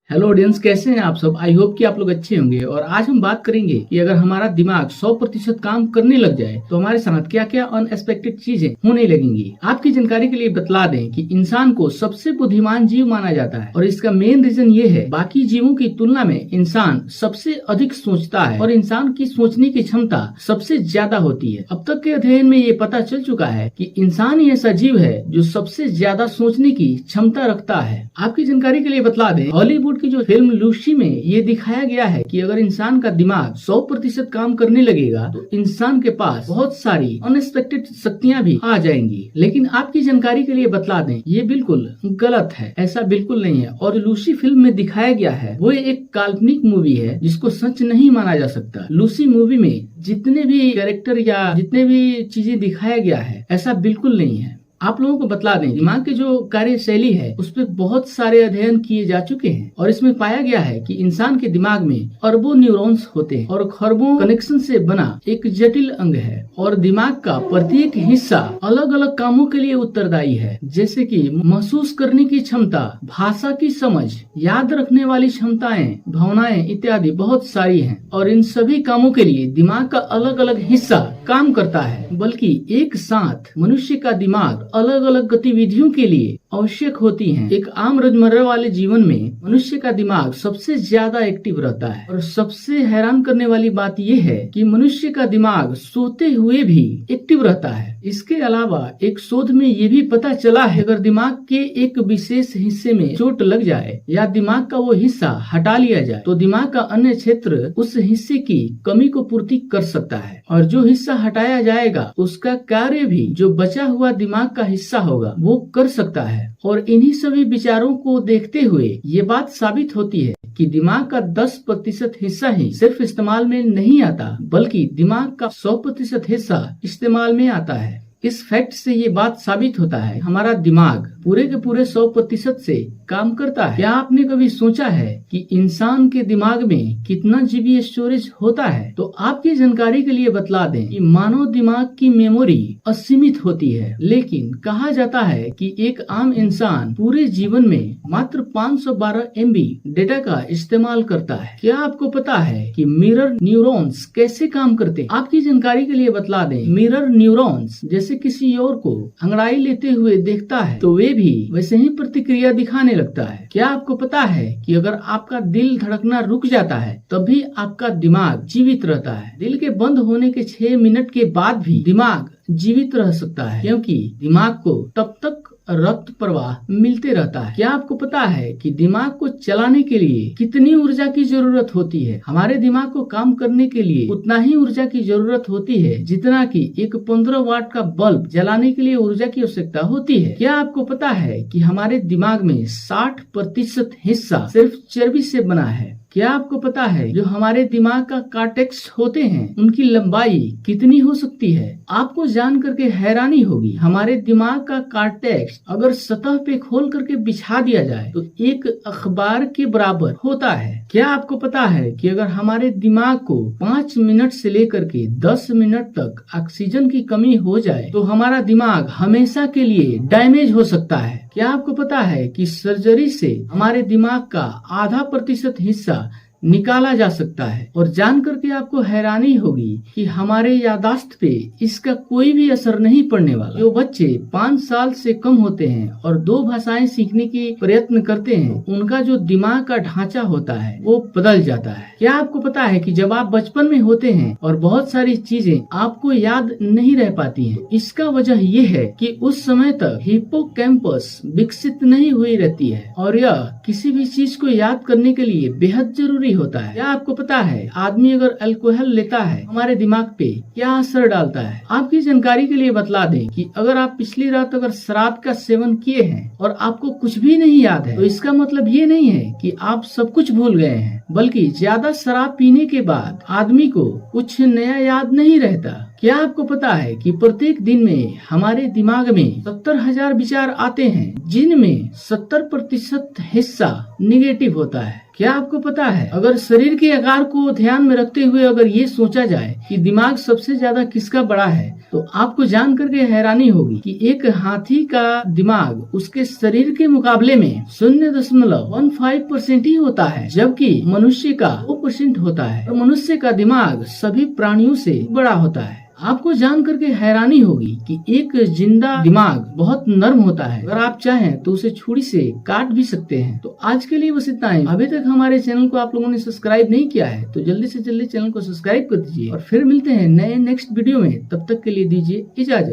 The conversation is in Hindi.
हेलो ऑडियंस, कैसे हैं आप सब। आई होप कि आप लोग अच्छे होंगे। और आज हम बात करेंगे कि अगर हमारा दिमाग 100% काम करने लग जाए तो हमारे साथ क्या क्या अनएक्सपेक्टेड चीजें होने लगेंगी। आपकी जानकारी के लिए बतला दें कि इंसान को सबसे बुद्धिमान जीव माना जाता है और इसका मेन रीजन ये है, बाकी जीवों की तुलना में इंसान सबसे अधिक सोचता है और इंसान की सोचने की क्षमता सबसे ज्यादा होती है। अब तक के अध्ययन में ये पता चल चुका है कि इंसान ही ऐसा जीव है जो सबसे ज्यादा सोचने की क्षमता रखता है। आपकी जानकारी के लिए बतला दें, हॉलीवुड की जो फिल्म लूसी में ये दिखाया गया है कि अगर इंसान का दिमाग 100% काम करने लगेगा तो इंसान के पास बहुत सारी अनएक्सपेक्टेड शक्तियां भी आ जाएंगी। लेकिन आपकी जानकारी के लिए बतला दें, ये बिल्कुल गलत है, ऐसा बिल्कुल नहीं है। और लूसी फिल्म में दिखाया गया है वो एक काल्पनिक मूवी है जिसको सच नहीं माना जा सकता। लूसी मूवी में जितने भी कैरेक्टर या जितने भी चीजें दिखाया गया है ऐसा बिल्कुल नहीं है। आप लोगों को बतला दें, दिमाग की जो कार्यशैली है उस पर बहुत सारे अध्ययन किए जा चुके हैं और इसमें पाया गया है कि इंसान के दिमाग में अरबों न्यूरॉन्स होते हैं और खरबों कनेक्शन से बना एक जटिल अंग है और दिमाग का प्रत्येक हिस्सा अलग अलग कामों के लिए उत्तरदायी है, जैसे कि महसूस करने की क्षमता, भाषा की समझ, याद रखने वाली क्षमताएं, भावनाएं इत्यादि बहुत सारी हैं। और इन सभी कामों के लिए दिमाग का अलग अलग हिस्सा काम करता है, बल्कि एक साथ मनुष्य का दिमाग अलग अलग गतिविधियों के लिए आवश्यक होती हैं। एक आम रोजमर्रा वाले जीवन में मनुष्य का दिमाग सबसे ज्यादा एक्टिव रहता है और सबसे हैरान करने वाली बात यह है कि मनुष्य का दिमाग सोते हुए भी एक्टिव रहता है। इसके अलावा एक शोध में ये भी पता चला है, अगर दिमाग के एक विशेष हिस्से में चोट लग जाए या दिमाग का वो हिस्सा हटा लिया जाए तो दिमाग का अन्य क्षेत्र उस हिस्से की कमी को पूर्ति कर सकता है और जो हिस्सा हटाया जाएगा उसका कार्य भी जो बचा हुआ दिमाग का हिस्सा होगा वो कर सकता है। और इन्हीं सभी विचारों को देखते हुए ये बात साबित होती है कि दिमाग का 10% हिस्सा ही सिर्फ इस्तेमाल में नहीं आता, बल्कि दिमाग का 100% हिस्सा इस्तेमाल में आता है। इस फैक्ट से ये बात साबित होता है हमारा दिमाग पूरे के पूरे 100% से काम करता है। क्या आपने कभी सोचा है कि इंसान के दिमाग में कितना जीबी स्टोरेज होता है? तो आपकी जानकारी के लिए बतला दें कि मानव दिमाग की मेमोरी असीमित होती है, लेकिन कहा जाता है कि एक आम इंसान पूरे जीवन में मात्र 512 MB डेटा का इस्तेमाल करता है। क्या आपको पता है कि मिरर न्यूरॉन्स कैसे काम करते हैं? आपकी जानकारी के लिए बतला दें, मिरर न्यूरॉन्स जैसे किसी और को अंगड़ाई लेते हुए देखता है तो वे भी वैसे ही प्रतिक्रिया दिखाने लगता है। क्या आपको पता है कि अगर आपका दिल धड़कना रुक जाता है तब भी आपका दिमाग जीवित रहता है? दिल के बंद होने के 6 मिनट के बाद भी दिमाग जीवित रह सकता है, क्योंकि दिमाग को तब तक रक्त प्रवाह मिलते रहता है। क्या आपको पता है कि दिमाग को चलाने के लिए कितनी ऊर्जा की जरूरत होती है? हमारे दिमाग को काम करने के लिए उतना ही ऊर्जा की जरूरत होती है जितना कि एक 15 वाट का बल्ब जलाने के लिए ऊर्जा की आवश्यकता होती है। क्या आपको पता है कि हमारे दिमाग में 60% हिस्सा सिर्फ चर्बी से बना है? क्या आपको पता है जो हमारे दिमाग का कॉर्टेक्स होते हैं उनकी लंबाई कितनी हो सकती है? आपको जान करके हैरानी होगी, हमारे दिमाग का कॉर्टेक्स अगर सतह पे खोल करके बिछा दिया जाए तो एक अखबार के बराबर होता है। क्या आपको पता है कि अगर हमारे दिमाग को 5 मिनट से लेकर के 10 मिनट तक ऑक्सीजन की कमी हो जाए तो हमारा दिमाग हमेशा के लिए डैमेज हो सकता है? क्या आपको पता है कि सर्जरी से हमारे दिमाग का 0.5% हिस्सा निकाला जा सकता है? और जान करके आपको हैरानी होगी कि हमारे यादाश्त पे इसका कोई भी असर नहीं पड़ने वाला। जो बच्चे 5 साल से कम होते हैं और 2 भाषाएं सीखने की प्रयत्न करते हैं, उनका जो दिमाग का ढांचा होता है वो बदल जाता है। क्या आपको पता है कि जब आप बचपन में होते हैं और बहुत सारी चीजें आपको याद नहीं रह पाती हैं, इसका वजह ये है कि उस समय तक हिप्पोकैम्पस विकसित नहीं हुई रहती है और यह किसी भी चीज को याद करने के लिए बेहद जरूरी होता है। क्या आपको पता है आदमी अगर अल्कोहल लेता है हमारे दिमाग पे क्या असर डालता है? आपकी जानकारी के लिए बतला दें कि अगर आप पिछली रात अगर शराब का सेवन किए हैं और आपको कुछ भी नहीं याद है तो इसका मतलब ये नहीं है कि आप सब कुछ भूल गए हैं, बल्कि ज्यादा शराब पीने के बाद आदमी को कुछ नया याद नहीं रहता। क्या आपको पता है कि प्रत्येक दिन में हमारे दिमाग में 70,000 विचार आते हैं जिनमें 70% हिस्सा निगेटिव होता है? क्या आपको पता है, अगर शरीर के आकार को ध्यान में रखते हुए अगर ये सोचा जाए कि दिमाग सबसे ज्यादा किसका बड़ा है, तो आपको जान करके हैरानी होगी कि एक हाथी का दिमाग उसके शरीर के मुकाबले में 0.15% ही होता है, जबकि मनुष्य का 2% होता है। और मनुष्य का दिमाग सभी प्राणियों से बड़ा होता है। आपको जान करके हैरानी होगी कि एक जिंदा दिमाग बहुत नरम होता है, अगर आप चाहें तो उसे छुरी से काट भी सकते हैं। तो आज के लिए बस इतना ही। अभी तक हमारे चैनल को आप लोगों ने सब्सक्राइब नहीं किया है तो जल्दी से जल्दी चैनल को सब्सक्राइब कर दीजिए और फिर मिलते हैं नए नेक्स्ट वीडियो में। तब तक के लिए दीजिए इजाजत।